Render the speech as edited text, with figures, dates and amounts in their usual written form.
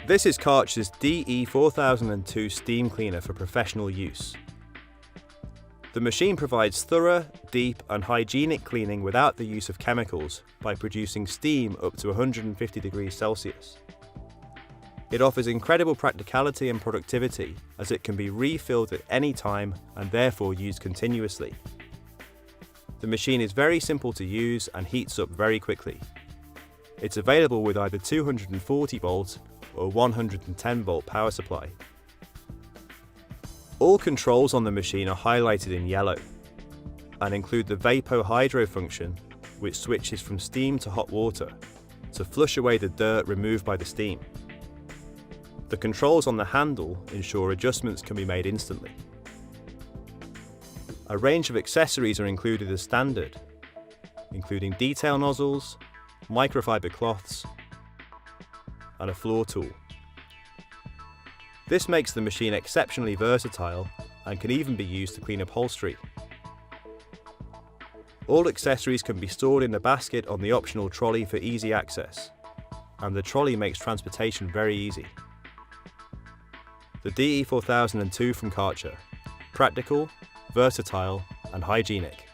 This is Kärcher's DE4002 steam cleaner for professional use. The machine provides thorough, deep and hygienic cleaning without the use of chemicals by producing steam up to 150 degrees Celsius. It offers incredible practicality and productivity as it can be refilled at any time and therefore used continuously. The machine is very simple to use and heats up very quickly. It's available with either 240 volt or 110 volt power supply. All controls on the machine are highlighted in yellow and include the VapoHydro function, which switches from steam to hot water to flush away the dirt removed by the steam. The controls on the handle ensure adjustments can be made instantly. A range of accessories are included as standard, including detail nozzles, microfiber cloths, and a floor tool. This makes the machine exceptionally versatile and can even be used to clean upholstery. All accessories can be stored in the basket on the optional trolley for easy access, and the trolley makes transportation very easy. The DE4002 from Kärcher: practical, versatile and hygienic.